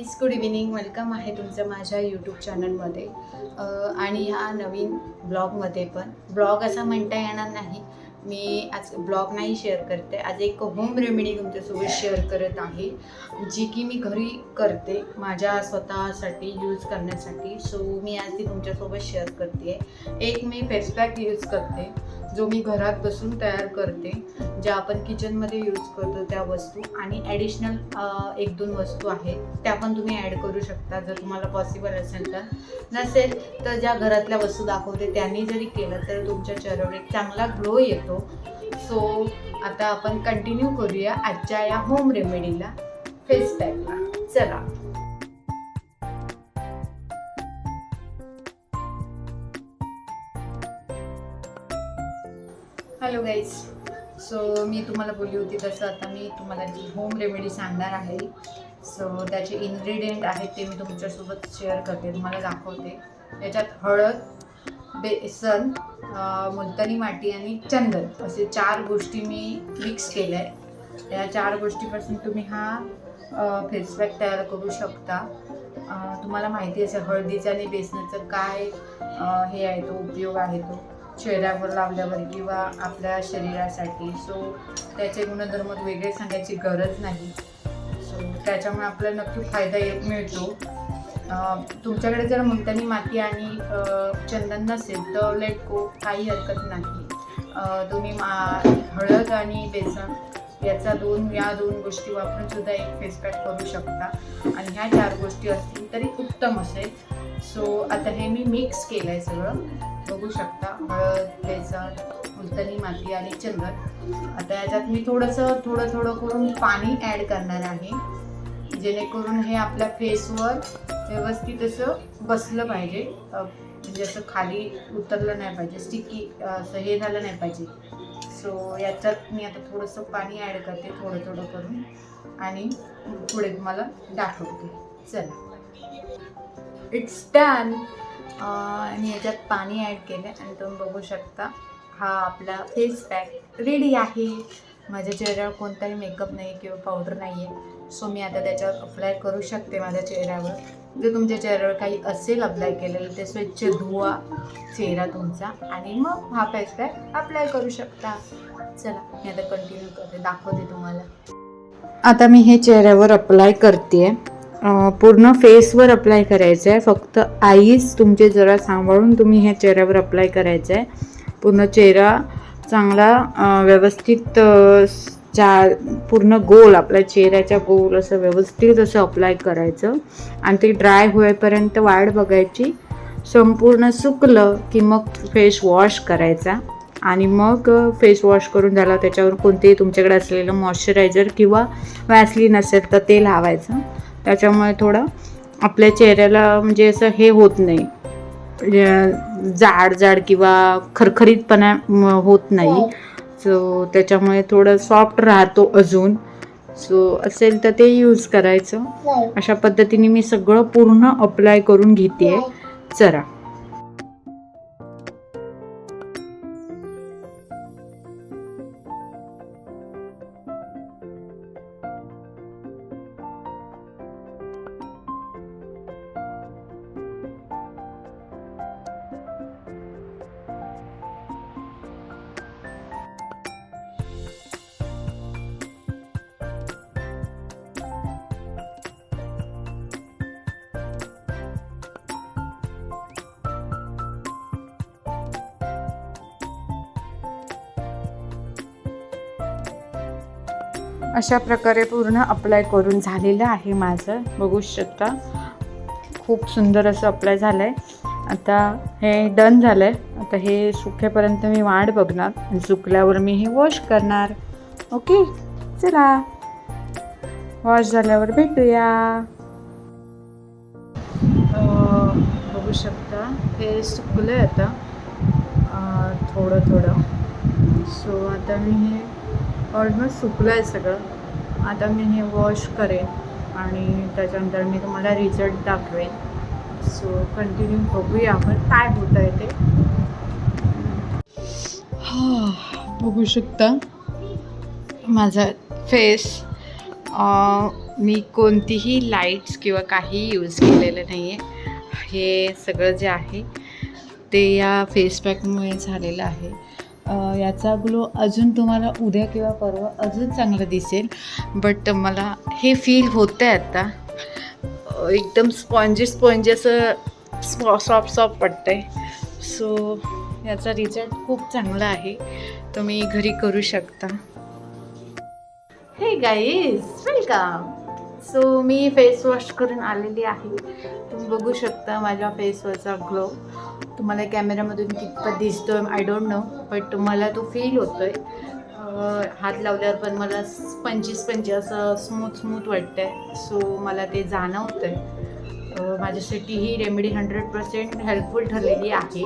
Guys, good evening. Welcome आहे तुमचं माझ्या यूट्यूब चॅनलमध्ये आणि ह्या नवीन ब्लॉगमध्ये. पण ब्लॉग असा म्हणता येणार नाही, मी आज ब्लॉग नाही शेअर करते. आज एक होम रेमेडी तुमच्यासोबत शेअर करत आहे, जी की मी घरी करते माझ्या स्वतःसाठी यूज करण्यासाठी. सो मी आज ती तुमच्यासोबत शेअर करते. एक मी फेस पॅक यूज करते, जो मी घरात बसून तयार करते, ज्या आपण किचनमध्ये यूज करतो त्या वस्तू, आणि ॲडिशनल 1-2 वस्तू आहेत त्या पण तुम्ही ॲड करू शकता जर तुम्हाला पॉसिबल असेल तर. नसेल तर ज्या घरातल्या वस्तू दाखवते त्यांनी जरी केलं तर तुमच्या चेहऱ्यावर एक चांगला ग्लो येतो. सो आता आपण कंटिन्यू करूया आजच्या या होम रेमेडीला, फेस पॅकला. चला. हॅलो गाईज, सो मी तुम्हाला बोलली होती तसं आता मी तुम्हाला जी होम रेमेडी सांगणार आहे. सो त्याचे इन्ग्रेडियंट आहेत ते मी तुमच्यासोबत शेअर करते, तुम्हाला दाखवते. याच्यात हळद, बेसन, मुलतानी माती आणि चंदन असे 4 गोष्टी मी मिक्स केल्या आहे. या 4 गोष्टीपासून तुम्ही हा फेस पॅक तयार करू शकता. तुम्हाला माहिती असेल हळदीचं आणि बेसनाचं काय हे आहे, तो उपयोग आहे तो चेहऱ्यावर लावल्यावर किंवा आपल्या शरीरासाठी. सो त्याचे गुणधर्म वेगळे सांगायची गरज नाही. सो त्याच्यामुळे आपल्याला नक्की फायदा मिळतो. तुमच्याकडे जर मुलतानी माती आणि चंदन नसेल तर लेट गो, काही हरकत नाही. तुम्ही हळद आणि बेसन या दोन गोष्टी वापरून सुद्धा एक फेस पॅक करू शकता, आणि ह्या 4 गोष्टी असतील तरी उत्तम असेल. सो आता हे मी मिक्स केलं आहे सगळं, बघू शकता. हळद, बेसन, मुलतानी माती आणि चंदन. आता याच्यात मी थोडं करून पाणी ॲड करणार आहे, जेणेकरून हे आपल्या फेसवर व्यवस्थित असं बसलं पाहिजे, म्हणजे असं खाली उतरलं नाही पाहिजे, स्टिकी असं हे झालं नाही पाहिजे. सो याच्यात मी आता थोडंसं पाणी ॲड करते, थोडं करून, आणि पुढे तुम्हाला दाखवते. चला, इट्स डन. आणि याच्यात पाणी ॲड केलं आणि तुम्ही बघू शकता हा आपला फेस पॅक रेडी आहे. माझ्या चेहऱ्यावर कोणताही मेकअप नाही किंवा पावडर नाही आहे. सो मी आता त्याच्यावर अप्लाय करू शकते माझ्या चेहऱ्यावर. जर तुमच्या चेहऱ्यावर काही असेल अप्लाय केलेलं ते स्वच्छ धुवा चेहरा तुमचा, आणि मग हा फेस पॅक अप्लाय करू शकता. चला, मी आता कंटिन्यू करते, दाखवते तुम्हाला. आता मी हे चेहऱ्यावर अप्लाय करते. पूर्ण फेसवर अप्लाय करायचं आहे, फक्त आईज तुमचे जरा सांभाळून तुम्ही हे चेहऱ्यावर अप्लाय करायचं आहे. पूर्ण चेहरा चांगला व्यवस्थित पूर्ण गोल, आपल्या चेहऱ्याच्या गोल असं व्यवस्थित असं अप्लाय करायचं, आणि ते ड्राय होईपर्यंत वाट बघायची. संपूर्ण सुकलं की मग फेस वॉश करायचा, आणि मग फेस वॉश करून झाला त्याच्यावर कोणतेही तुमच्याकडे असलेलं मॉइश्चरायझर किंवा वॅसलीन असेल तर ते लावायचं. त्याच्यामुळे थोडं आपल्या चेहऱ्याला म्हणजे असं हे होत नाही, जाड किंवा खरखरीतपणा होत नाही. सो त्याच्यामुळे थोडं सॉफ्ट राहतो अजून. सो असेल तर ते यूज करायचं. अशा पद्धतीने मी सगळं पूर्ण अप्लाय करून घेते. चला. अशा प्रकारे पूर्ण अप्लाय करून झालेलं आहे माझं, बघू शकता. खूप सुंदर असं अप्लाय झालं आहे. आता हे डन झालं आहे. आता हे सुकेपर्यंत मी वाट बघणार, आणि सुकल्यावर मी हे वॉश करणार. ओके, चला, वॉश झाल्यावर भेटूया. बघू शकता हे सुकलं आहे आता थोडं. सो आता मी हे ऑलमोस्ट सुकलं आहे सगळं. आता मी हे वॉश करेन आणि त्याच्यानंतर मी तुम्हाला रिझल्ट दाखवेन. सो कंटिन्यू बघूया आपण काय होतं आहे ते. बघू शकता माझा फेस मी कोणतीही लाईट्स किंवा काही यूज केलेलं नाही आहे. हे सगळं जे आहे ते या फेस पॅकमुळे झालेलं आहे. याचा ग्लो अजून तुम्हाला उद्या किंवा परवा अजून चांगलं दिसेल. बट मला हे फील होतं आहे आता एकदम स्पॉन्जी असं सॉफ्ट वाटतं आहे. सो याचा रिझल्ट खूप चांगला आहे. तुम्ही घरी करू शकता. हे गाईज, वेलकम. सो मी फेस वॉश करून आलेली आहे. तुम्ही बघू शकता माझ्या फेसवरचा ग्लो. तुम्हाला कॅमेरामधून कितपत दिसतोय आय डोंट नो, बट मला तो फील होतोय. हात लावल्यावर पण मला स्पंजी असं स्मूथ वाटतंय. सो मला ते जाणवतंय. माझ्यासाठी ही रेमेडी 100% हेल्पफुल ठरलेली आहे,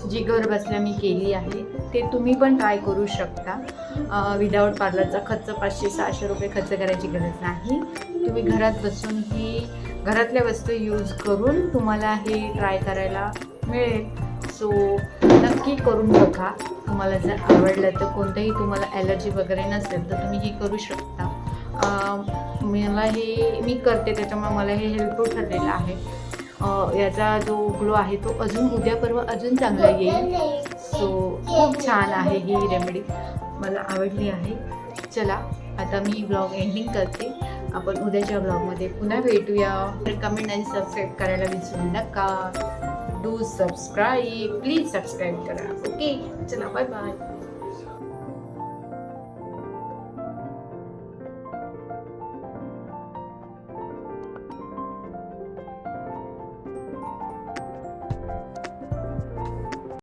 जी घर बसल्या मी केली आहे. ते तुम्ही पण ट्राय करू शकता. विदाऊट पार्लरचा खर्च 500-600 रुपये खर्च करायची गरज नाही. तुम्ही घरात बसून ही घरातल्या वस्तू यूज करून तुम्हाला हे ट्राय करायला मिळेल. सो नक्की करून बघा. तुम्हाला जर आवडलं तर कोणतंही तुम्हाला ॲलर्जी वगैरे नसेल तर तुम्ही हे करू शकता. मला हे मी करते त्याच्यामुळे मला हे हेल्पफुल ठरलेलं आहे. याचा जो ग्लो आहे तो अजून उद्या परवा अजून चांगला येईल. सो खूप छान आहे ही रेमेडी, मला आवडली आहे. चला आता मी ब्लॉग एंडिंग करते. आपण उद्याच्या ब्लॉगमध्ये पुन्हा भेटूया. कमेंट आणि सबस्क्राईब करायला विसरू नका. डू सबस्क्राईब, प्लीज सबस्क्राईब करा. ओके, चला बाय बाय.